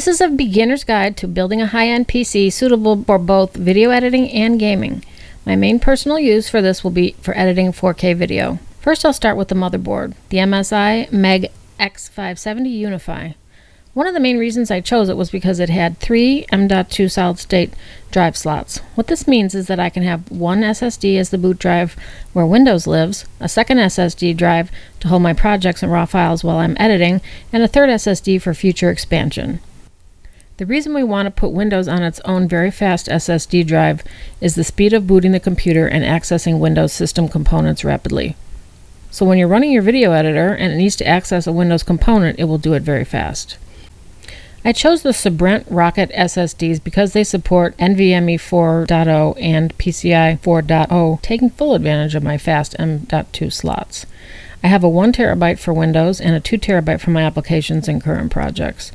This is a beginner's guide to building a high-end PC suitable for both video editing and gaming. My main personal use for this will be for editing 4K video. First, I'll start with the motherboard, the MSI MEG X570 Unify. One of the main reasons I chose it was because it had 3 M.2 solid-state drive slots. What this means is that I can have one SSD as the boot drive where Windows lives, a second SSD drive to hold my projects and raw files while I'm editing, and a third SSD for future expansion. The reason we want to put Windows on its own very fast SSD drive is the speed of booting the computer and accessing Windows system components rapidly. So when you're running your video editor and it needs to access a Windows component, it will do it very fast. I chose the Sabrent Rocket SSDs because they support NVMe 4.0 and PCI 4.0, taking full advantage of my fast M.2 slots. I have a 1 terabyte for Windows and a 2 terabyte for my applications and current projects.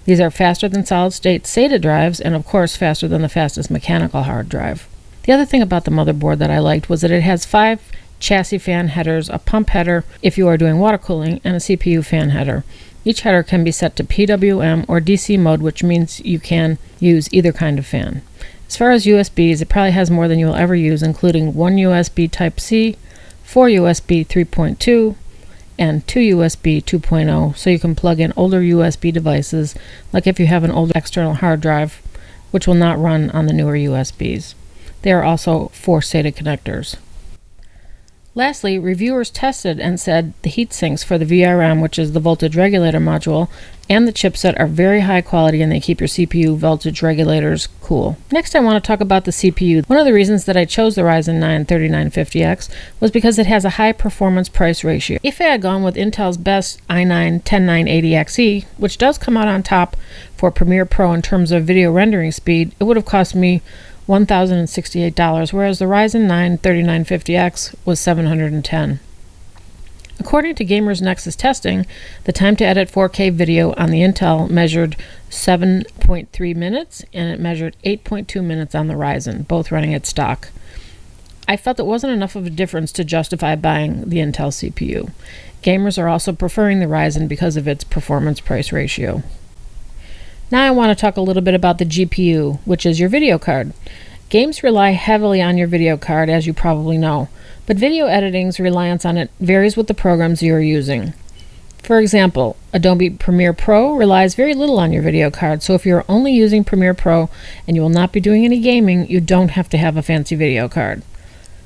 These are faster than solid-state SATA drives and of course faster than the fastest mechanical hard drive. The other thing about the motherboard that I liked was that it has 5 chassis fan headers, a pump header if you are doing water cooling, and a CPU fan header. Each header can be set to PWM or DC mode, which means you can use either kind of fan. As far as USBs, it probably has more than you'll ever use, including 1 USB Type-C, 4 USB 3.2, and 2 USB 2.0, so you can plug in older USB devices, like if you have an older external hard drive, which will not run on the newer USBs. There are also 4 SATA connectors. Lastly, reviewers tested and said the heat sinks for the VRM, which is the voltage regulator module, and the chipset are very high quality and they keep your CPU voltage regulators cool. Next, I want to talk about the CPU. One of the reasons that I chose the Ryzen 9 3950X was because it has a high performance price ratio. If I had gone with Intel's best i9 10980XE, which does come out on top for Premiere Pro in terms of video rendering speed, it would have cost me $1,068, whereas the Ryzen 9 3950X was $710. According to Gamers Nexus testing, the time to edit 4K video on the Intel measured 7.3 minutes, and it measured 8.2 minutes on the Ryzen, both running at stock. I felt it wasn't enough of a difference to justify buying the Intel CPU. Gamers are also preferring the Ryzen because of its performance-price ratio. Now I want to talk a little bit about the GPU, which is your video card. Games rely heavily on your video card, as you probably know, but video editing's reliance on it varies with the programs you are using. For example, Adobe Premiere Pro relies very little on your video card, so if you're only using Premiere Pro and you will not be doing any gaming, you don't have to have a fancy video card.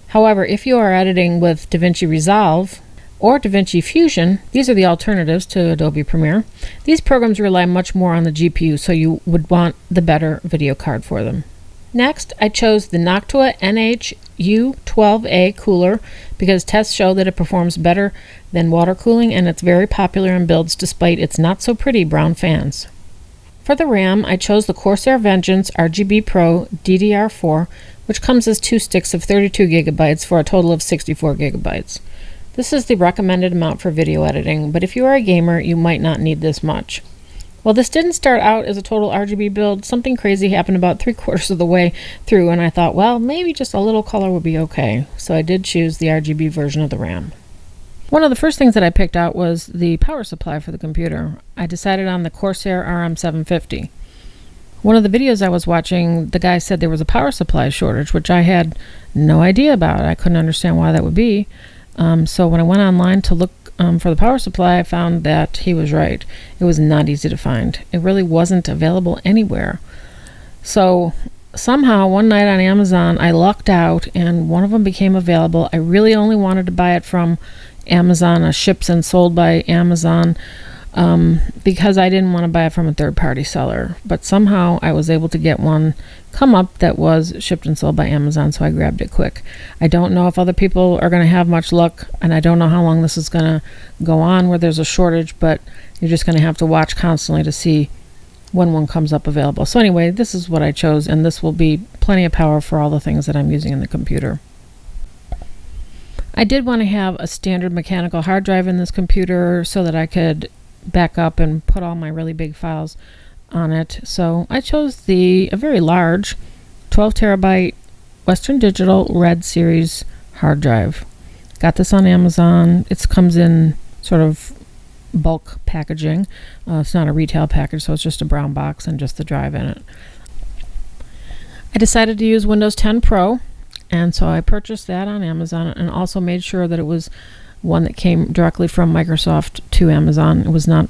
However, if you are editing with DaVinci Resolve or DaVinci Fusion, these are the alternatives to Adobe Premiere. These programs rely much more on the GPU, so you would want the better video card for them. Next, I chose the Noctua NH-U12A cooler because tests show that it performs better than water cooling and it's very popular in builds despite its not so pretty brown fans. For the RAM, I chose the Corsair Vengeance RGB Pro DDR4, which comes as 2 sticks of 32 gigabytes for a total of 64 gigabytes. This is the recommended amount for video editing, but if you are a gamer, you might not need this much. Well, this didn't start out as a total RGB build. Something crazy happened about 3/4 of the way through, and I thought, well, maybe just a little color would be okay. So I did choose the RGB version of the RAM. One of the first things that I picked out was the power supply for the computer. I decided on the Corsair RM750. One of the videos I was watching, the guy said there was a power supply shortage, which I had no idea about. I couldn't understand why that would be. So when I went online to look for the power supply, I found that he was right. It was not easy to find. It really wasn't available anywhere. So somehow one night on Amazon, I lucked out and one of them became available. I really only wanted to buy it from Amazon, a ships and sold by Amazon, because I didn't want to buy it from a third-party seller. But somehow I was able to get one come up that was shipped and sold by Amazon, so I grabbed it quick. I don't know if other people are going to have much luck, and I don't know how long this is going to go on where there's a shortage, but you're just going to have to watch constantly to see when one comes up available. So anyway, this is what I chose, and this will be plenty of power for all the things that I'm using in the computer. I did want to have a standard mechanical hard drive in this computer so that I could back up and put all my really big files on it. So I chose a very large 12 terabyte Western Digital Red Series hard drive. Got this on Amazon. It comes in sort of bulk packaging. It's not a retail package, so it's just a brown box and just the drive in it. I decided to use Windows 10 Pro, and so I purchased that on Amazon and also made sure that it was one that came directly from Microsoft to Amazon. It was not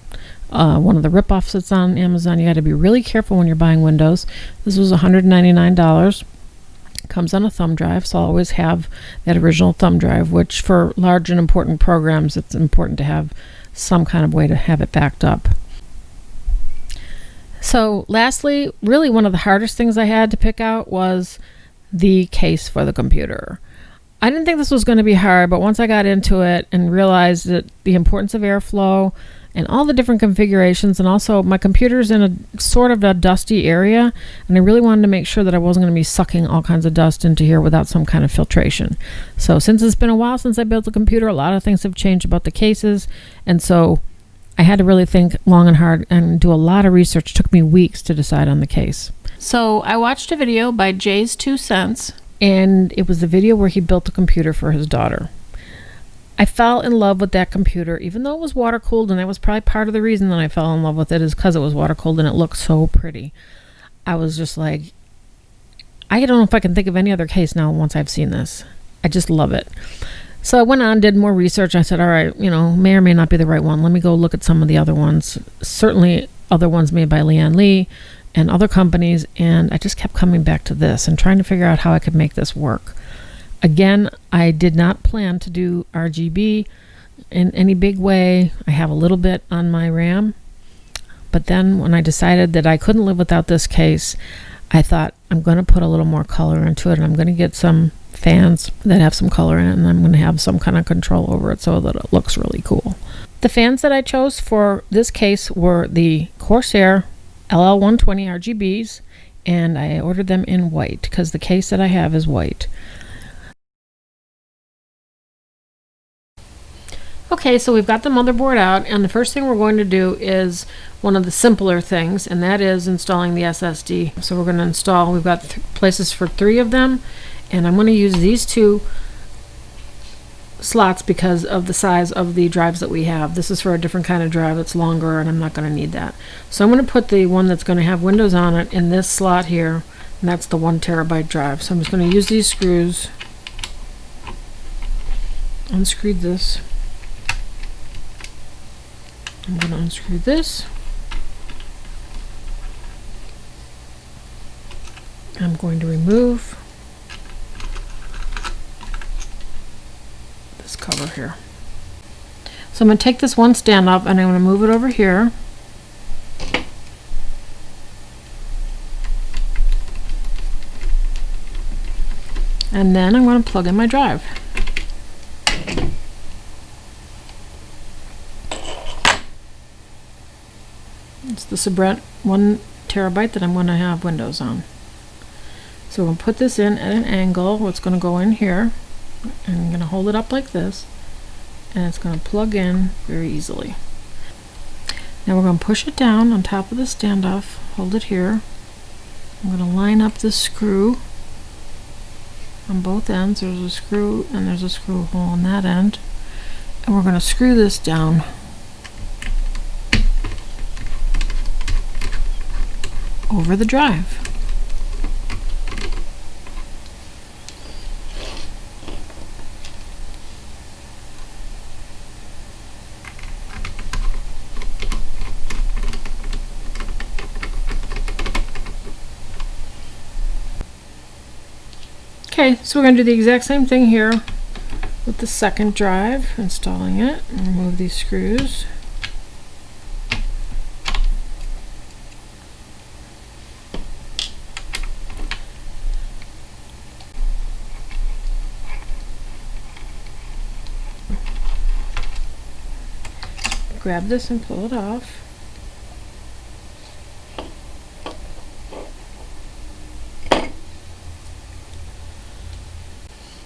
one of the rip-offs that's on Amazon. You got to be really careful when you're buying Windows. This was $199. Comes on a thumb drive, so I'll always have that original thumb drive, which for large and important programs, it's important to have some kind of way to have it backed up. So lastly, really one of the hardest things I had to pick out was the case for the computer. I didn't think this was going to be hard, but once I got into it and realized that the importance of airflow and all the different configurations, and also my computer's in a sort of a dusty area, and I really wanted to make sure that I wasn't going to be sucking all kinds of dust into here without some kind of filtration. So since it's been a while since I built the computer, a lot of things have changed about the cases, and so I had to really think long and hard and do a lot of research. It took me weeks to decide on the case. So I watched a video by Jay's 2 Cents, and it was the video where he built a computer for his daughter. I fell in love with that computer, even though it was water cooled, and that was probably part of the reason that I fell in love with it, is because it was water cooled and it looked so pretty. I was just like, I don't know if I can think of any other case now once I've seen this. I just love it. So I went on, did more research. I said, all right, may or may not be the right one. Let me go look at some of the other ones. Certainly other ones made by Lian Li and other companies. And I just kept coming back to this and trying to figure out how I could make this work. Again, I did not plan to do RGB in any big way. I have a little bit on my RAM. But then when I decided that I couldn't live without this case, I thought I'm going to put a little more color into it, and I'm going to get some fans that have some color in it, and I'm going to have some kind of control over it so that it looks really cool. The fans that I chose for this case were the Corsair LL120 RGBs, and I ordered them in white because the case that I have is white. Okay, so we've got the motherboard out, and the first thing we're going to do is one of the simpler things, and that is installing the SSD. So we're going to install, we've got places for 3 of them, and I'm going to use these 2 slots because of the size of the drives that we have. This is for a different kind of drive that's longer, and I'm not going to need that. So I'm going to put the one that's going to have Windows on it in this slot here, and that's the 1 terabyte drive. So I'm just going to use these screws, unscrew this. I'm going to unscrew this. I'm going to remove this cover here. So I'm going to take this one stand up and I'm going to move it over here. And then I'm going to plug in my drive. It's the Sabrent 1 terabyte that I'm going to have Windows on. So we'll put this in at an angle. It's going to go in here, and I'm going to hold it up like this, and it's going to plug in very easily. Now we're going to push it down on top of the standoff, hold it here. I'm going to line up this screw on both ends. There's a screw and there's a screw hole on that end, and we're going to screw this down over the drive. Okay, so we're going to do the exact same thing here with the second drive, installing it, and remove these screws. Grab this and pull it off.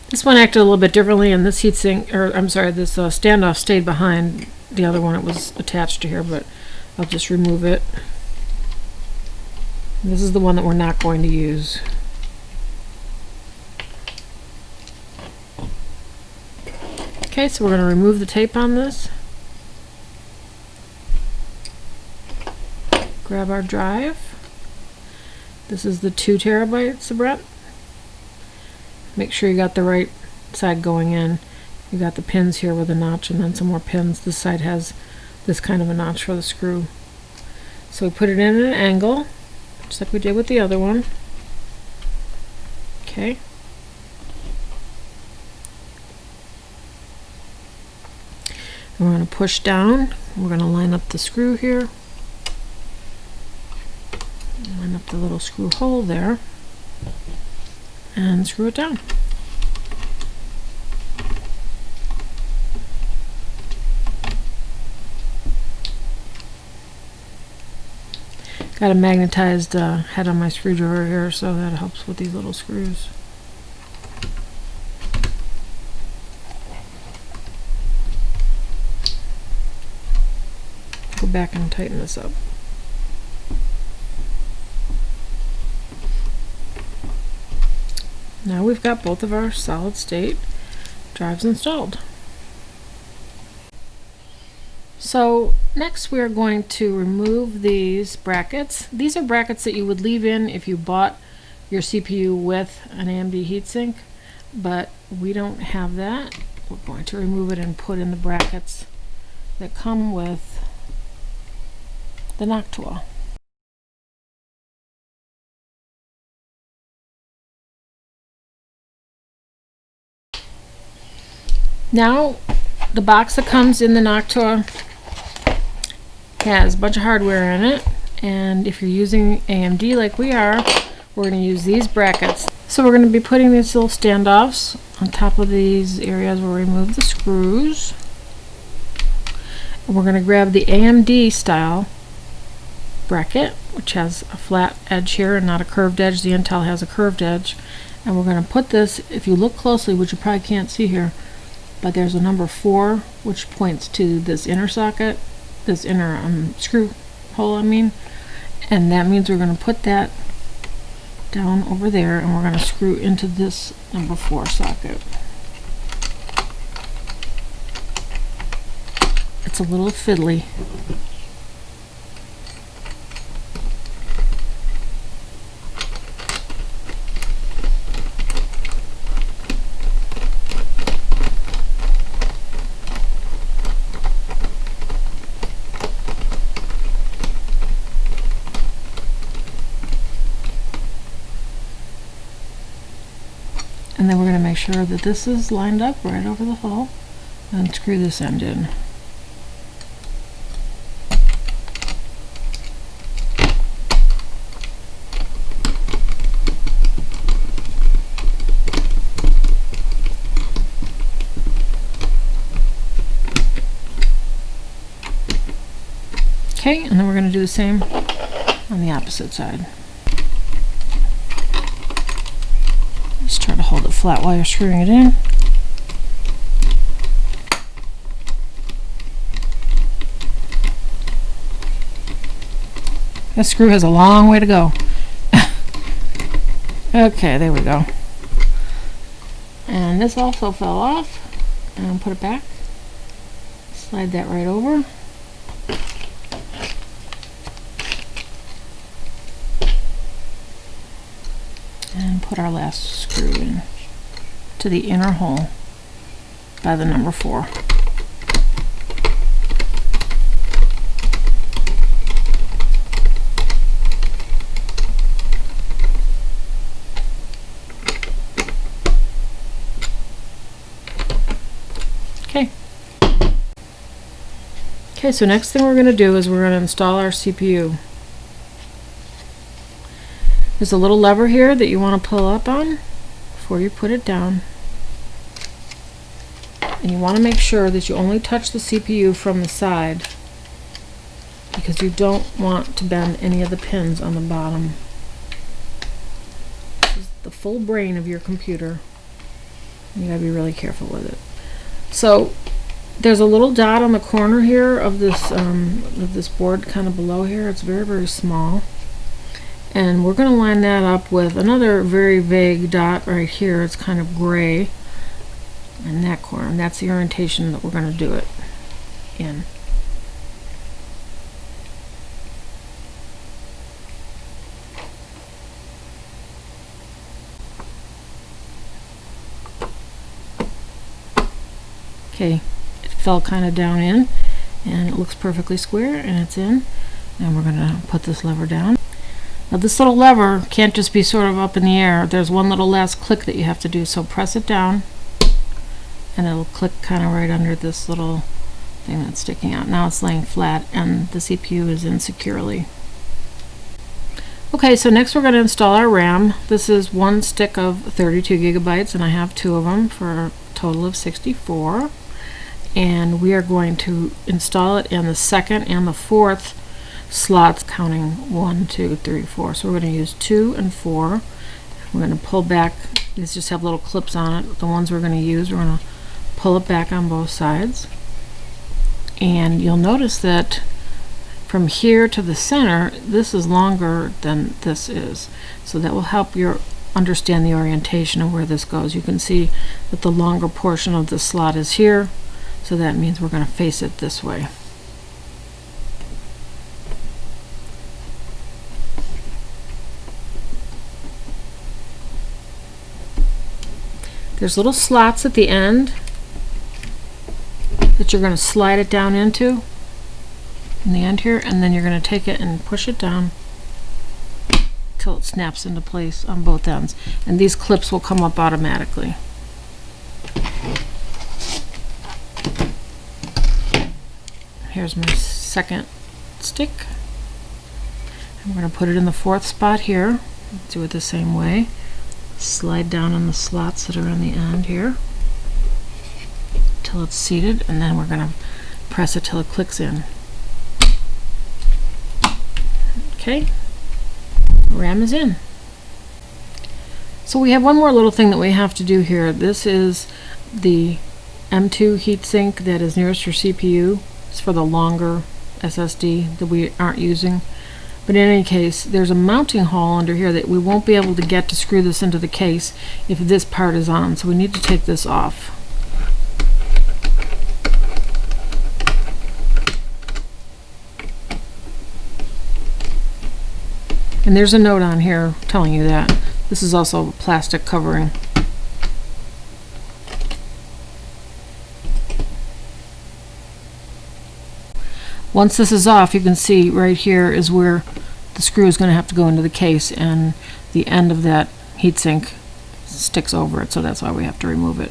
This one acted a little bit differently, and this heatsink, or I'm sorry, this standoff stayed behind the other one. It was attached to here, but I'll just remove it. This is the one that we're not going to use. Okay, so we're going to remove the tape on this. grab our drive. This is the 2 terabyte Sabrent. Make sure you got the right side going in. You got the pins here with a notch and then some more pins. This side has this kind of a notch for the screw. So we put it in an angle, just like we did with the other one. Okay. And we're going to push down. We're going to line up the screw here. Line up the little screw hole there. And screw it down. Got a magnetized head on my screwdriver here, so that helps with these little screws. Go back and tighten this up. Now we've got both of our solid state drives installed. So next we are going to remove these brackets. These are brackets that you would leave in if you bought your CPU with an AMD heatsink, but we don't have that. We're going to remove it and put in the brackets that come with the Noctua. Now the box that comes in the Noctua has a bunch of hardware in it, and if you're using AMD like we are, we're going to use these brackets. So we're going to be putting these little standoffs on top of these areas where we remove the screws. And we're going to grab the AMD style bracket, which has a flat edge here and not a curved edge. The Intel has a curved edge. And we're going to put this, if you look closely, which you probably can't see here, but there's a number 4 which points to this inner socket, this inner screw hole, and that means we're going to put that down over there, and we're going to screw into this number 4 socket. It's a little fiddly. And then we're going to make sure that this is lined up right over the hole and screw this end in. Okay, and then we're going to do the same on the opposite side. Just try to hold it flat while you're screwing it in. This screw has a long way to go. Okay, there we go. And this also fell off. And put it back. Slide that right over. And put our last screw in to the inner hole by the number 4. Okay, so next thing we're going to do is we're going to install our CPU. There's a little lever here that you want to pull up on before you put it down. And you want to make sure that you only touch the CPU from the side, because you don't want to bend any of the pins on the bottom. This is the full brain of your computer. You gotta be really careful with it. So there's a little dot on the corner here of this board, kind of below here. It's very, very small. And we're going to line that up with another very vague dot right here. It's kind of gray in that corner, and that's the orientation that we're going to do it in. Okay, it fell kind of down in, and it looks perfectly square, and it's in. And we're going to put this lever down. Now this little lever can't just be sort of up in the air. There's one little last click that you have to do, so press it down and it'll click kind of right under this little thing that's sticking out. Now it's laying flat and the CPU is in securely. Okay, so next we're going to install our RAM. This is one stick of 32 gigabytes, and I have two of them for a total of 64. And we are going to install it in the second and the fourth slots, counting 1, 2, 3, 4. So we're going to use 2 and 4. We're going to pull back. These just have little clips on it. The ones we're going to use, we're going to pull it back on both sides. And you'll notice that from here to the center, this is longer than this is. So that will help you understand the orientation of where this goes. You can see that the longer portion of the slot is here, so that means we're going to face it this way. There's little slots at the end that you're going to slide it down into in the end here, and then you're going to take it and push it down till it snaps into place on both ends, and these clips will come up automatically. Here's my second stick. I'm going to put it in the fourth spot here. Do it the same way. Slide down on the slots that are on the end here till it's seated, and then we're going to press it till it clicks in. Okay, RAM is in. So we have one more little thing that we have to do here. This is the M2 heatsink that is nearest your CPU. It's for the longer SSD that we aren't using. But in any case, there's a mounting hole under here that we won't be able to get to screw this into the case if this part is on. So we need to take this off. And there's a note on here telling you that. This is also a plastic covering. Once this is off, you can see right here is where the screw is going to have to go into the case, and the end of that heatsink sticks over it, so that's why we have to remove it.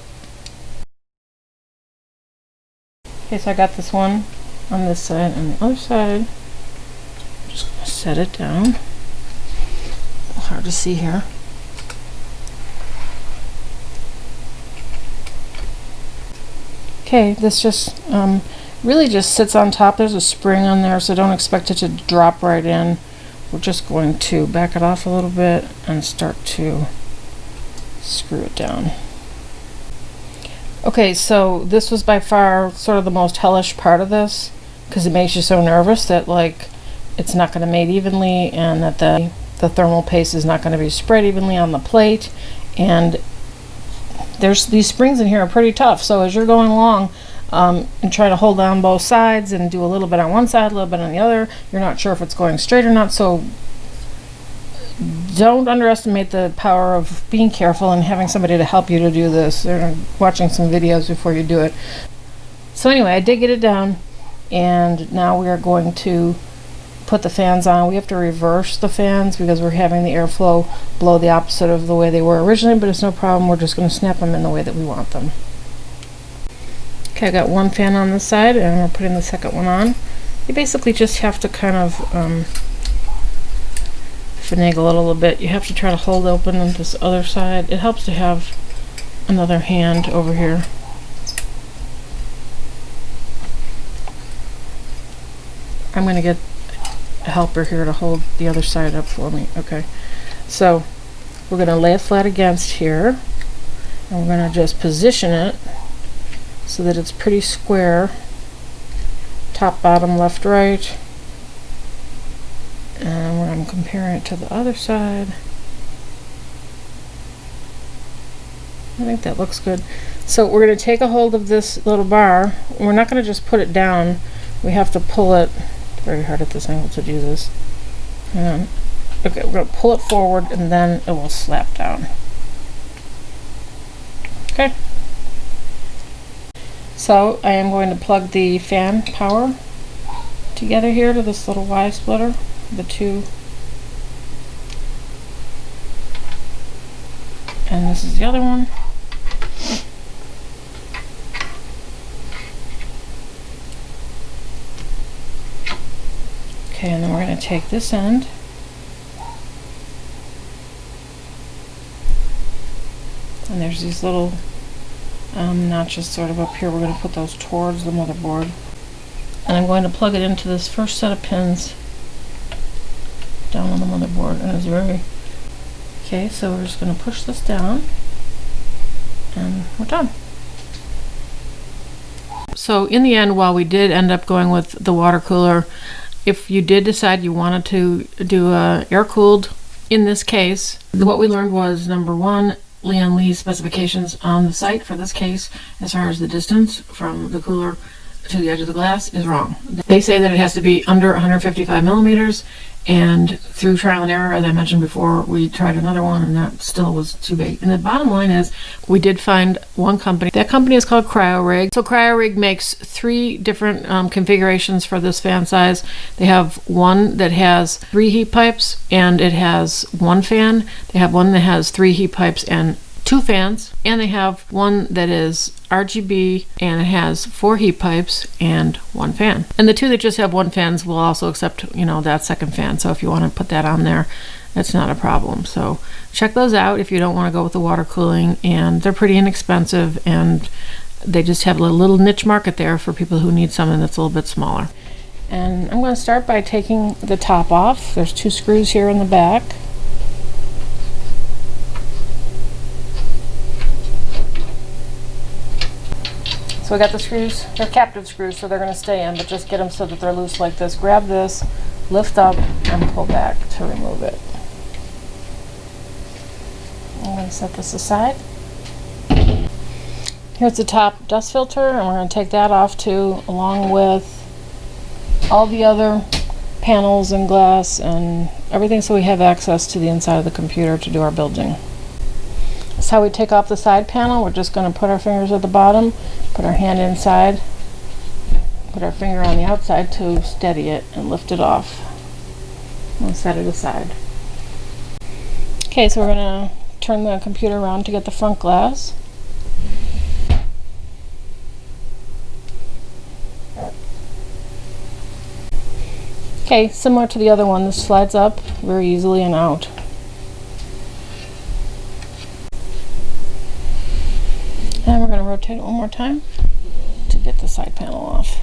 Okay, so I got this one on this side and the other side. I'm just going to set it down. Hard to see here. Okay, this just really just sits on top. There's a spring on there, so don't expect it to drop right in. We're just going to back it off a little bit and start to screw it down. Okay, so this was by far sort of the most hellish part of this, because it makes you so nervous that like it's not going to mate evenly, and that the thermal paste is not going to be spread evenly on the plate. And there's these springs in here are pretty tough, so as you're going along and trying to hold down both sides and do a little bit on one side, a little bit on the other, you're not sure if it's going straight or not. So don't underestimate the power of being careful and having somebody to help you to do this, or watching some videos before you do it. So anyway, I did get it down, and now we are going to put the fans on. We have to reverse the fans because we're having the airflow blow the opposite of the way they were originally, but it's no problem. We're just going to snap them in the way that we want them. Okay, I got one fan on this side, and we're putting the second one on. You basically just have to kind of finagle it a little bit. You have to try to hold open on this other side. It helps to have another hand over here. I'm going to get a helper here to hold the other side up for me. Okay, so we're going to lay it flat against here, and we're going to just position it so that it's pretty square, top, bottom, left, right. And I'm comparing it to the other side. I think that looks good. So we're going to take a hold of this little bar. We're not going to just put it down. We have to pull it. It's very hard at this angle to do this. And okay, we're going to pull it forward, and then it will slap down. Okay. So I am going to plug the fan power together here to this little Y splitter, the two, and this is the other one. Okay, and then we're going to take this end and there's these little notches sort of up here. We're going to put those towards the motherboard. And I'm going to plug it into this first set of pins down on the motherboard. And it's very... Okay, so we're just going to push this down and we're done. So in the end, while we did end up going with the water cooler, if you did decide you wanted to do air-cooled, in this case, what we learned was, number one, Lian Li's specifications on the site for this case, as far as the distance from the cooler to the edge of the glass, is wrong. They say that it has to be under 155 millimeters, and through trial and error, as I mentioned before, we tried another one and that still was too big. And the bottom line is, we did find one company. That company is called CryoRig. So CryoRig makes 3 different configurations for this fan size. They have one that has 3 heat pipes and it has 1 fan. They have one that has 3 heat pipes and 2 fans, and they have one that is RGB and it has 4 heat pipes and 1 fan. And the 2 that just have 1 fans will also accept, you know, that second fan. So if you want to put that on there, that's not a problem. So check those out if you don't want to go with the water cooling, and they're pretty inexpensive and they just have a little niche market there for people who need something that's a little bit smaller. And I'm going to start by taking the top off. There's 2 screws here in the back. So we got the screws, they're captive screws, so they're going to stay in, but just get them so that they're loose like this. Grab this, lift up, and pull back to remove it. I'm going to set this aside. Here's the top dust filter, and we're going to take that off too, along with all the other panels and glass and everything, so we have access to the inside of the computer to do our building. That's how we take off the side panel. We're just going to put our fingers at the bottom, put our hand inside, put our finger on the outside to steady it and lift it off and set it aside. Okay, so we're going to turn the computer around to get the front glass. Okay, similar to the other one, this slides up very easily and out. And we're going to rotate it one more time to get the side panel off.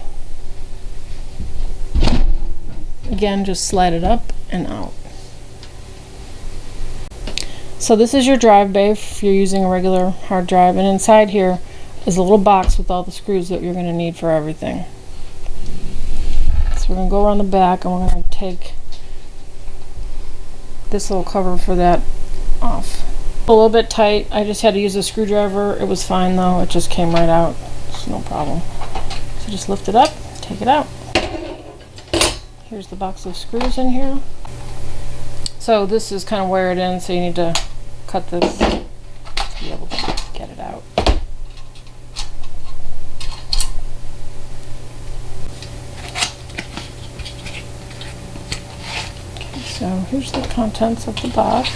Again, just slide it up and out. So this is your drive bay if you're using a regular hard drive, and inside here is a little box with all the screws that you're going to need for everything. So we're going to go around the back and we're going to take this little cover for that off. A little bit tight. I just had to use a screwdriver. It was fine though. It just came right out. It's no problem. So just lift it up, take it out. Here's the box of screws in here. So this is kind of wired in, so you need to cut this to be able to get it out. Okay, so here's the contents of the box.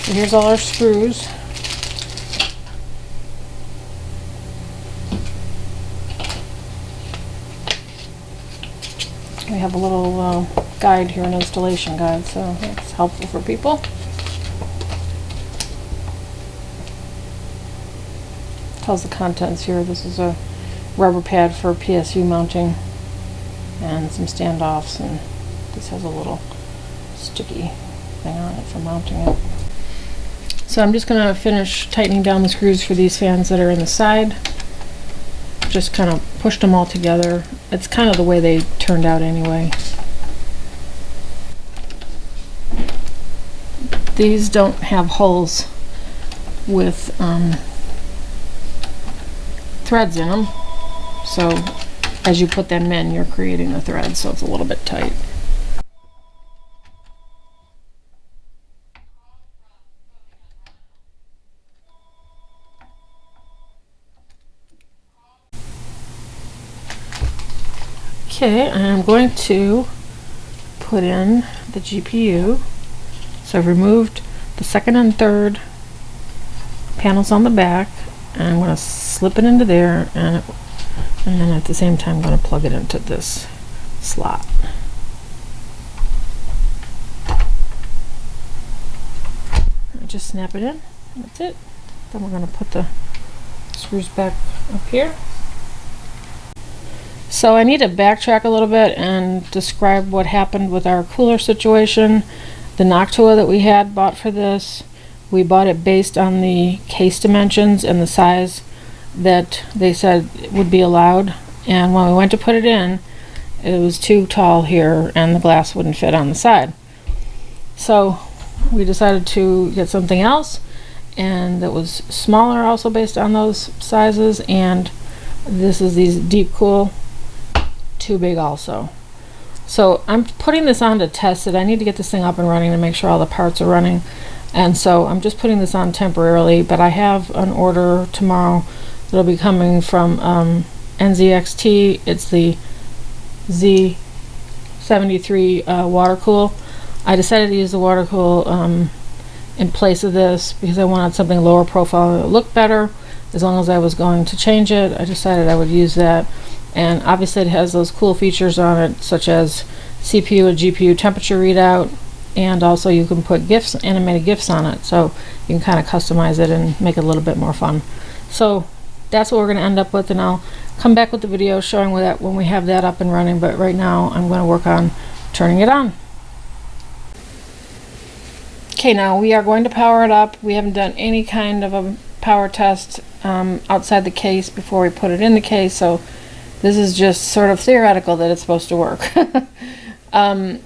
So here's all our screws. We have a little guide here, an installation guide, so that's helpful for people. Tells the contents here. This is a rubber pad for PSU mounting and some standoffs, and this has a little sticky thing on it for mounting it. So I'm just going to finish tightening down the screws for these fans that are in the side. Just kind of pushed them all together. It's kind of the way they turned out anyway. These don't have holes with threads in them, so as you put them in, you're creating the thread, so it's a little bit tight. Okay, I'm going to put in the GPU. So I've removed the second and third panels on the back, and I'm going to slip it into there, and then at the same time I'm going to plug it into this slot. I just snap it in. That's it. Then we're going to put the screws back up here. So I need to backtrack a little bit and describe what happened with our cooler situation. The Noctua that we had bought for this, we bought it based on the case dimensions and the size that they said would be allowed. And when we went to put it in, it was too tall here and the glass wouldn't fit on the side. So we decided to get something else, and that was smaller, also based on those sizes. And this is these deep cool, too big also. So I'm putting this on to test it. I need to get this thing up and running to make sure all the parts are running, and so I'm just putting this on temporarily, but I have an order tomorrow that'll be coming from NZXT. It's the Z73 water cool. I decided to use the water cool in place of this because I wanted something lower profile that looked better. As long as I was going to change it, I decided I would use that. And obviously it has those cool features on it, such as CPU and GPU temperature readout, and also you can put GIFs, animated GIFs on it, so you can kind of customize it and make it a little bit more fun. So that's what we're going to end up with, and I'll come back with the video showing that when we have that up and running, but right now I'm going to work on turning it on. Okay, now we are going to power it up. We haven't done any kind of a power test outside the case before we put it in the case, so this is just sort of theoretical that it's supposed to work. Again,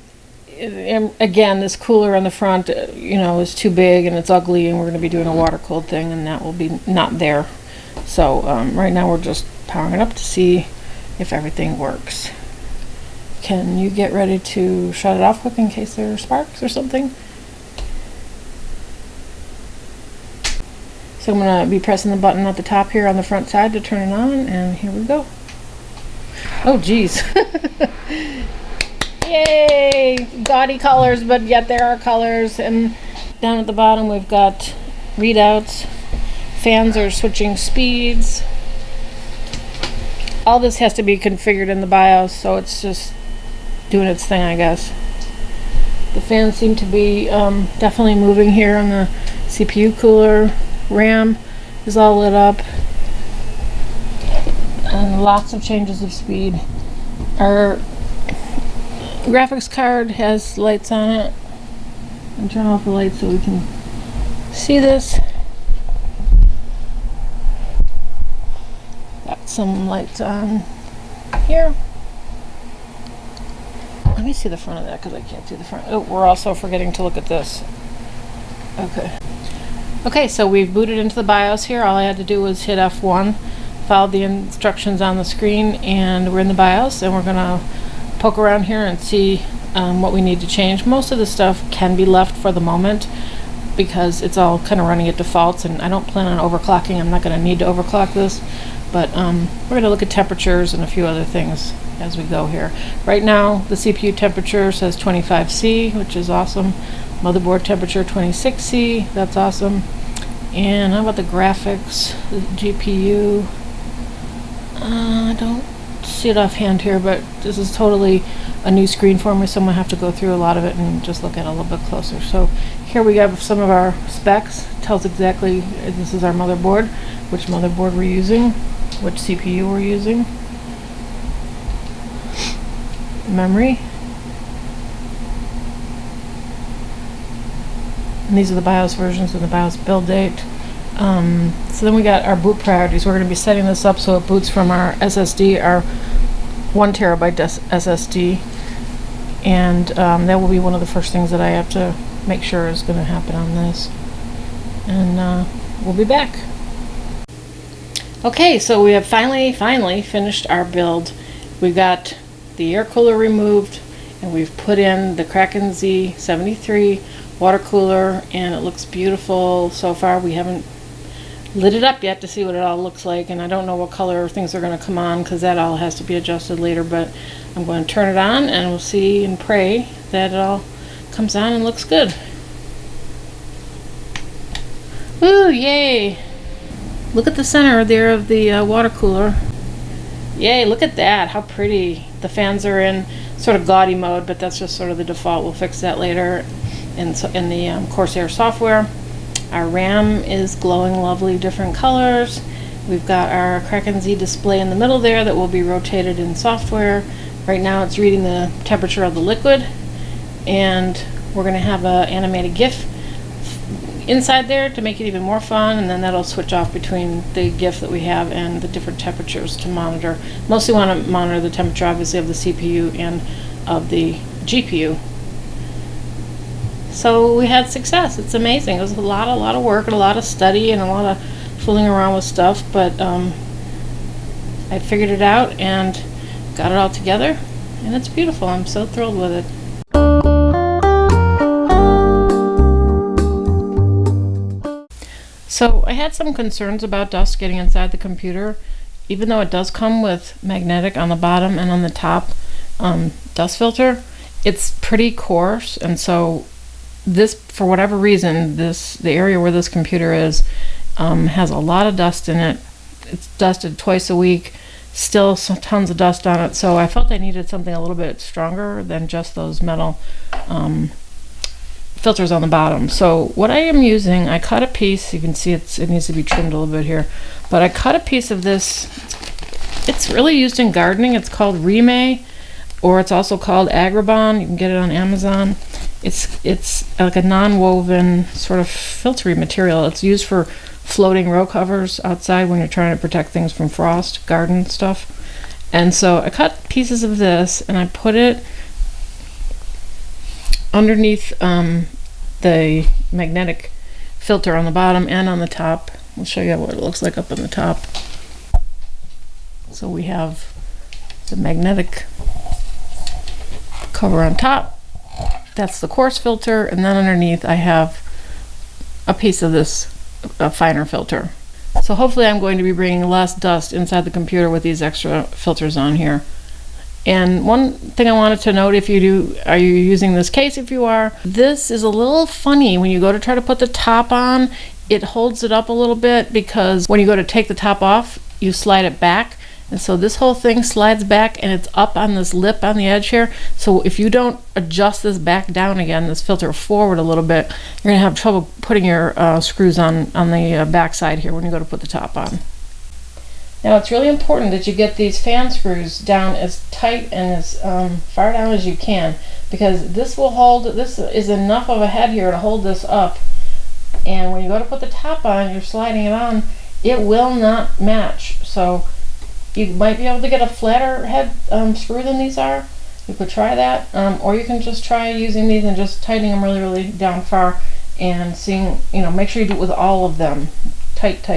this cooler on the front, is too big and it's ugly, and we're going to be doing a water-cooled thing, and that will be not there. So right now we're just powering it up to see if everything works. Can you get ready to shut it off quick in case there are sparks or something? So I'm going to be pressing the button at the top here on the front side to turn it on, and here we go. Oh geez. Yay! Gaudy colors, but yet there are colors. And down at the bottom we've got readouts. Fans are switching speeds. All this has to be configured in the BIOS, so it's just doing its thing, I guess. The fans seem to be definitely moving here on the CPU cooler. RAM is all lit up. And lots of changes of speed. Our graphics card has lights on it. And turn off the lights so we can see this. Got some lights on here. Let me see the front of that because I can't see the front. Oh, we're also forgetting to look at this. Okay, so we've booted into the BIOS here. All I had to do was hit F1. Followed the instructions on the screen, and we're in the BIOS, and we're going to poke around here and see what we need to change. Most of the stuff can be left for the moment because it's all kind of running at defaults, and I don't plan on overclocking. I'm not going to need to overclock this, but we're going to look at temperatures and a few other things as we go here. Right now the CPU temperature says 25°C, which is awesome. Motherboard temperature 26°C, that's awesome. And how about the graphics, the GPU? I don't see it offhand here, but this is totally a new screen for me, so I'm going to have to go through a lot of it and just look at it a little bit closer. So here we have some of our specs. It tells exactly this is our motherboard, which motherboard we're using, which CPU we're using, memory. And these are the BIOS versions and the BIOS build date. So then we got our boot priorities. We're going to be setting this up so it boots from our SSD, our 1 terabyte SSD, and that will be one of the first things that I have to make sure is going to happen on this. And we'll be back. Okay, so we have finally finished our build. We've got the air cooler removed, and we've put in the Kraken Z73 water cooler, and it looks beautiful so far. We haven't lit it up yet to see what it all looks like, and I don't know what color things are going to come on because that all has to be adjusted later, but I'm going to turn it on and we'll see and pray that it all comes on and looks good. Ooh, yay! Look at the center there of the water cooler. Yay, look at that, how pretty. The fans are in sort of gaudy mode, but that's just sort of the default. We'll fix that later in the Corsair software. Our RAM is glowing lovely different colors. We've got our Kraken Z display in the middle there that will be rotated in software. Right now it's reading the temperature of the liquid, and we're going to have an animated GIF inside there to make it even more fun, and then that'll switch off between the GIF that we have and the different temperatures to monitor. Mostly want to monitor the temperature obviously of the CPU and of the GPU. So we had success. It's amazing. It was a lot of work and a lot of study and a lot of fooling around with stuff, but I figured it out and got it all together, and it's beautiful. I'm so thrilled with it. So I had some concerns about dust getting inside the computer, even though it does come with magnetic on the bottom and on the top dust filter. It's pretty coarse, and so this, for whatever reason, the area where this computer is has a lot of dust in it. It's dusted twice a week, still tons of dust on it, so I felt I needed something a little bit stronger than just those metal filters on the bottom. So what I am using, I cut a piece, you can see it needs to be trimmed a little bit here, but I cut a piece of this. It's really used in gardening. It's called Rime, or it's also called Agribon. You can get it on Amazon. It's like a non-woven sort of filtery material. It's used for floating row covers outside when you're trying to protect things from frost, garden stuff. And so I cut pieces of this and I put it underneath the magnetic filter on the bottom and on the top. I'll show you what it looks like up on the top. So we have the magnetic cover on top. That's the coarse filter, and then underneath I have a piece of this finer filter. So hopefully I'm going to be bringing less dust inside the computer with these extra filters on here. And one thing I wanted to note, if you do, are you using this case? If you are, this is a little funny. When you go to try to put the top on, it holds it up a little bit, because when you go to take the top off, you slide it back. And so this whole thing slides back and it's up on this lip on the edge here. So if you don't adjust this back down again, this filter forward a little bit, you're going to have trouble putting your screws on the back side here when you go to put the top on. Now it's really important that you get these fan screws down as tight and as far down as you can, because this will hold, this is enough of a head here to hold this up. And when you go to put the top on, you're sliding it on, it will not match. So you might be able to get a flatter head screw than these are. You could try that, or you can just try using these and just tightening them really down far and seeing, make sure you do it with all of them. Tight,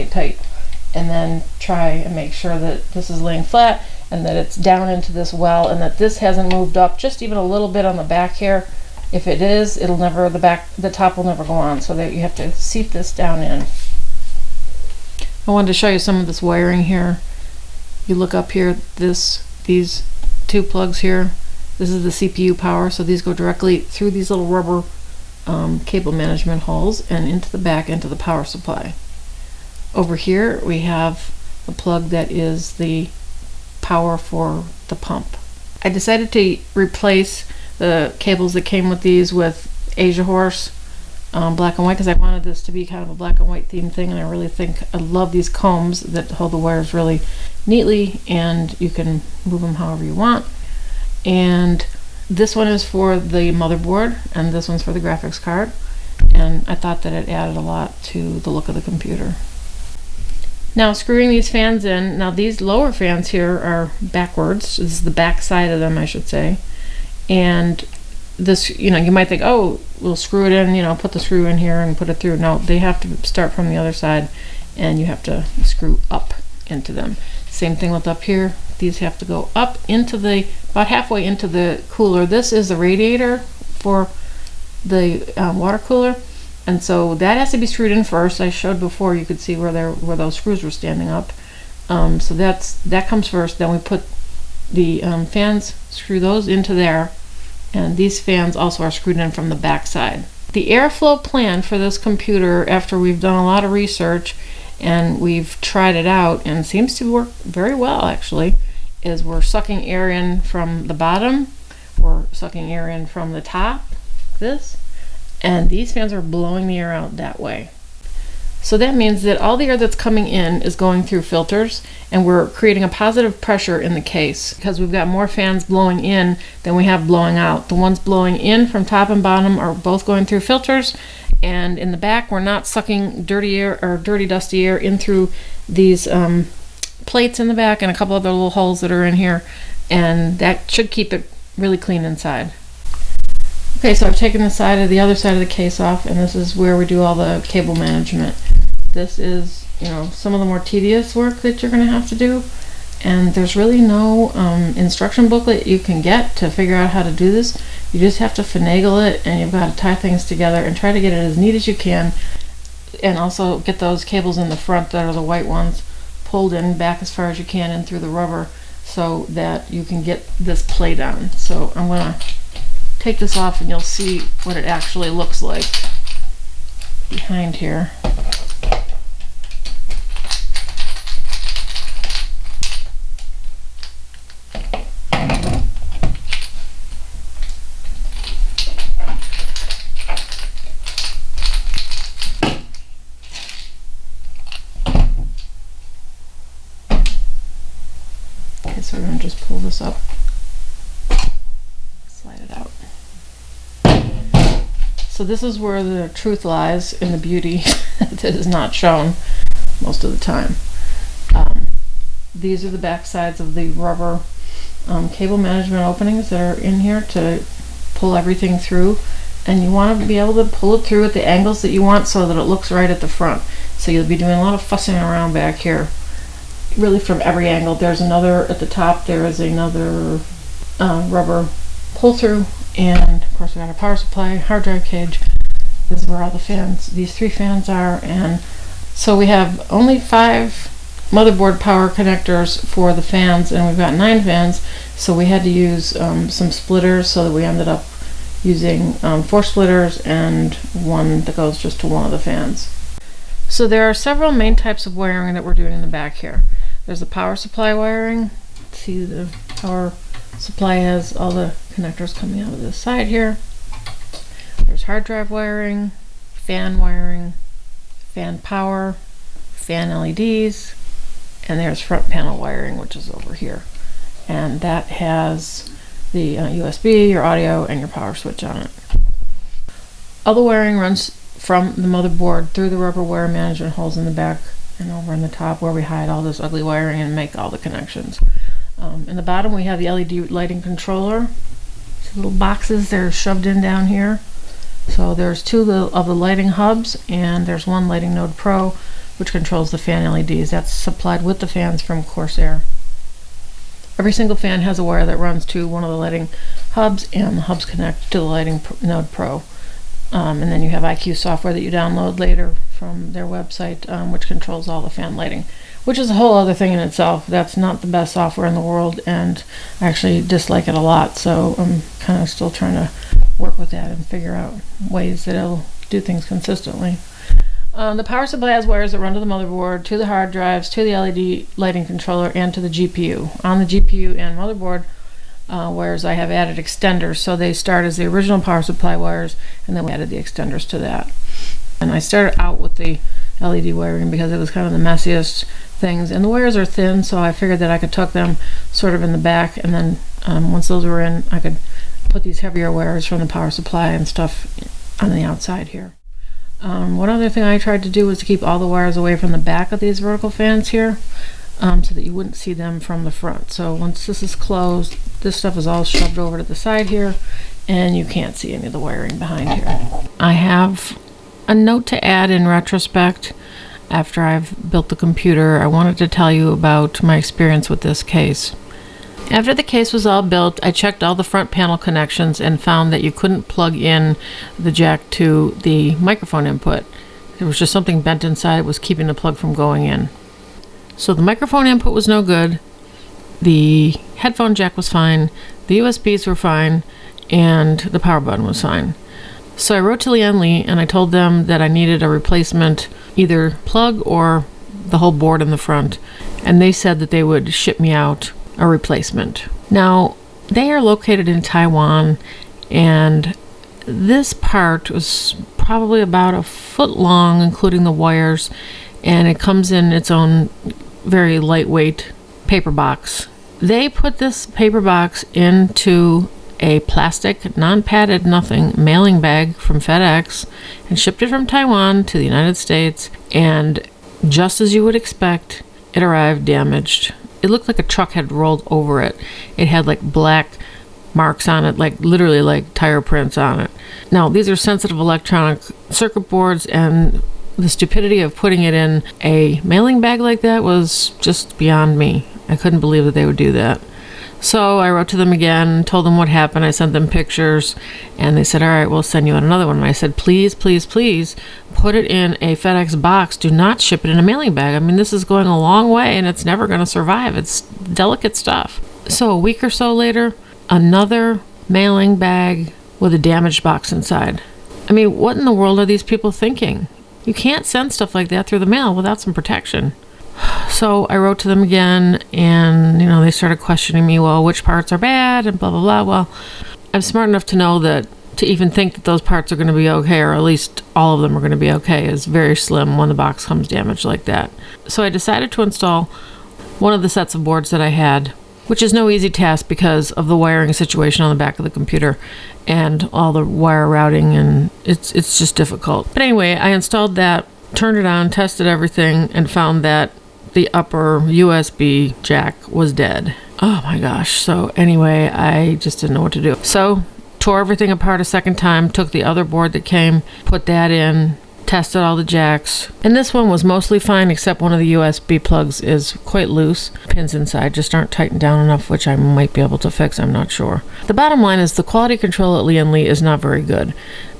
and then try and make sure that this is laying flat and that it's down into this well and that this hasn't moved up just even a little bit on the back here. If it is, it'll never, the top will never go on, so that you have to seat this down in. I wanted to show you some of this wiring here. You look up here, these two plugs here, this is the CPU power, so these go directly through these little rubber cable management holes and into the back into the power supply. Over here we have the plug that is the power for the pump. I decided to replace the cables that came with these with A GeForce black and white, because I wanted this to be kind of a black and white theme thing, and I really think I love these combs that hold the wires really neatly, and you can move them however you want. And this one is for the motherboard and this one's for the graphics card, and I thought that it added a lot to the look of the computer. Now screwing these fans in, now these lower fans here are backwards. This is the back side of them, I should say. And this, you might think, oh, we'll screw it in, put the screw in here and put it through. No, they have to start from the other side, and you have to screw up into them. Same thing with up here. These have to go up into about halfway into the cooler. This is the radiator for the water cooler, And so that has to be screwed in first. I showed before, you could see where those screws were standing up. So that comes first. Then we put the fans, screw those into there, and these fans also are screwed in from the back side. The airflow plan for this computer, after we've done a lot of research and we've tried it out, and it seems to work very well actually, is we're sucking air in from the bottom, we're sucking air in from the top, and these fans are blowing the air out that way. So that means that all the air that's coming in is going through filters, and we're creating a positive pressure in the case because we've got more fans blowing in than we have blowing out. The ones blowing in from top and bottom are both going through filters, and in the back we're not sucking dirty air or dirty dusty air in through these plates in the back and a couple other little holes that are in here, and that should keep it really clean inside. Okay, so I've taken the other side of the case off, and this is where we do all the cable management. This is, some of the more tedious work that you're going to have to do, and there's really no instruction booklet you can get to figure out how to do this. You just have to finagle it, and you've got to tie things together and try to get it as neat as you can, and also get those cables in the front that are the white ones pulled in back as far as you can in through the rubber so that you can get this plate on. So I'm going to take this off and you'll see what it actually looks like behind here. Okay, so we're going to just pull this up, slide it out. So this is where the truth lies in the beauty that is not shown most of the time. These are the back sides of the rubber cable management openings that are in here to pull everything through, and you want to be able to pull it through at the angles that you want so that it looks right at the front. So you'll be doing a lot of fussing around back here, really from every angle. There's another at the top, there is another rubber pull through, and of course we got a power supply, hard drive cage. This is where all the fans, these 3 fans are, and so we have only 5 motherboard power connectors for the fans, and we've got 9 fans, so we had to use some splitters, so that we ended up using 4 splitters and 1 that goes just to one of the fans. So there are several main types of wiring that we're doing in the back here. There's the power supply wiring. See, the power supply has all the connectors coming out of this side here. There's hard drive wiring, fan power, fan LEDs, and there's front panel wiring, which is over here. And that has the USB, your audio, and your power switch on it. All the wiring runs from the motherboard through the rubber wire management holes in the back and over in the top where we hide all this ugly wiring and make all the connections. In the bottom we have the LED lighting controller. These little boxes, they're shoved in down here. So there's 2 of the lighting hubs, and there's 1 Lighting Node Pro which controls the fan LEDs. That's supplied with the fans from Corsair. Every single fan has a wire that runs to one of the lighting hubs, and the hubs connect to the Lighting Node Pro. And then you have IQ software that you download later from their website, which controls all the fan lighting, which is a whole other thing in itself. That's not the best software in the world, and I actually dislike it a lot, so I'm kind of still trying to work with that and figure out ways that it'll do things consistently. The power supply has wires that run to the motherboard, to the hard drives, to the LED lighting controller, and to the GPU. On the GPU and motherboard wires, I have added extenders, so they start as the original power supply wires, and then we added the extenders to that. And I started out with the LED wiring because it was kind of the messiest things, and the wires are thin, so I figured that I could tuck them sort of in the back, and then once those were in, I could put these heavier wires from the power supply and stuff on the outside here. One other thing I tried to do was to keep all the wires away from the back of these vertical fans here, so that you wouldn't see them from the front. So once this is closed, this stuff is all shoved over to the side here, and you can't see any of the wiring behind here. I have a note to add in retrospect. After I've built the computer, I wanted to tell you about my experience with this case. After the case was all built, I checked all the front panel connections and found that you couldn't plug in the jack to the microphone input. There was just something bent inside that was keeping the plug from going in. So the microphone input was no good, the headphone jack was fine, the USBs were fine, and the power button was fine. So I wrote to Lian Li and I told them that I needed a replacement, either plug or the whole board in the front, and they said that they would ship me out a replacement. Now, they are located in Taiwan, and this part was probably about a foot long, including the wires, and it comes in its own very lightweight paper box. They put this paper box into a plastic, non-padded, nothing mailing bag from FedEx and shipped it from Taiwan to the United States, and just as you would expect, it arrived damaged. It looked like a truck had rolled over it. It had like black marks on it, like literally like tire prints on it. Now, these are sensitive electronic circuit boards, and the stupidity of putting it in a mailing bag like that was just beyond me. I couldn't believe that they would do that. So I wrote to them again, told them what happened. I sent them pictures, and they said, all right, we'll send you out another one. And I said, please, please, please put it in a FedEx box. Do not ship it in a mailing bag. I mean, this is going a long way, and it's never going to survive. It's delicate stuff. So a week or so later, another mailing bag with a damaged box inside. I mean, what in the world are these people thinking? You can't send stuff like that through the mail without some protection. So I wrote to them again, and they started questioning me, well, which parts are bad and blah blah blah. Well, I'm smart enough to know that to even think that those parts are going to be okay, or at least all of them are going to be okay, is very slim when the box comes damaged like that. So I decided to install one of the sets of boards that I had, which is no easy task because of the wiring situation on the back of the computer and all the wire routing, and it's just difficult. But anyway, I installed that, turned it on, tested everything, and found that the upper USB jack was dead. Oh my gosh. So anyway, I just didn't know what to do. So tore everything apart a second time, took the other board that came, put that in, tested all the jacks, and this one was mostly fine, except one of the USB plugs is quite loose. Pins inside just aren't tightened down enough, which I might be able to fix, I'm not sure. The bottom line is the quality control at Lian Li is not very good.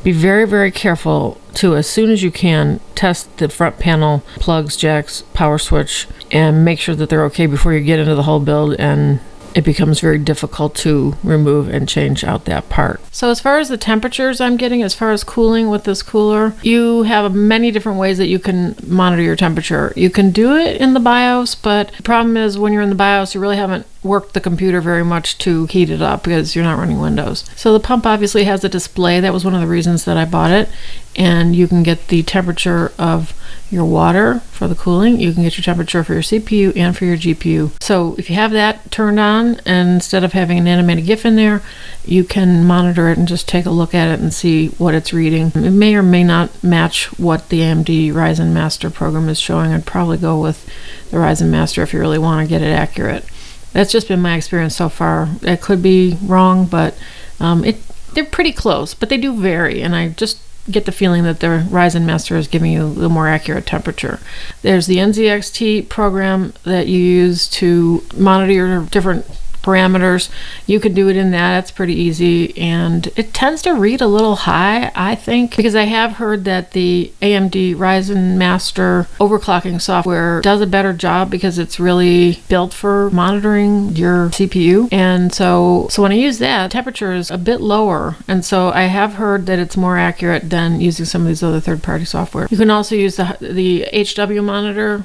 Be very, very careful to, as soon as you can, test the front panel plugs, jacks, power switch, and make sure that they're okay before you get into the whole build, and it becomes very difficult to remove and change out that part. So as far as the temperatures I'm getting, as far as cooling with this cooler, you have many different ways that you can monitor your temperature. You can do it in the BIOS, but the problem is when you're in the BIOS, you really haven't worked the computer very much to heat it up because you're not running Windows. So the pump obviously has a display. That was one of the reasons that I bought it. And you can get the temperature of your water for the cooling. You can get your temperature for your CPU and for your GPU. So if you have that turned on, and instead of having an animated GIF in there, you can monitor it and just take a look at it and see what it's reading. It may or may not match what the AMD Ryzen Master program is showing. I'd probably go with the Ryzen Master if you really want to get it accurate. That's just been my experience so far. It could be wrong, but they're pretty close, but they do vary, and I just get the feeling that the Ryzen Master is giving you the more accurate temperature. There's the NZXT program that you use to monitor your different parameters. You can do it in that. It's pretty easy, and it tends to read a little high, I think, because I have heard that the AMD Ryzen Master overclocking software does a better job because it's really built for monitoring your CPU. And so when I use that, temperature is a bit lower, and so I have heard that it's more accurate than using some of these other third-party software. You can also use the HW monitor.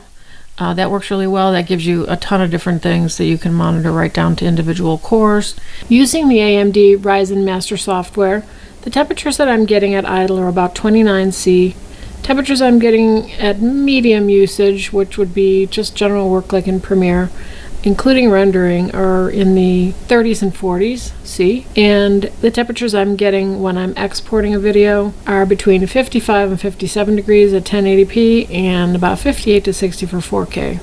That works really well. That gives you a ton of different things that you can monitor right down to individual cores. Using the AMD Ryzen Master software, the temperatures that I'm getting at idle are about 29°C. Temperatures I'm getting at medium usage, which would be just general work like in Premiere, including rendering, are in the 30s and 40s C. And the temperatures I'm getting when I'm exporting a video are between 55 and 57 degrees at 1080p and about 58 to 60 for 4K.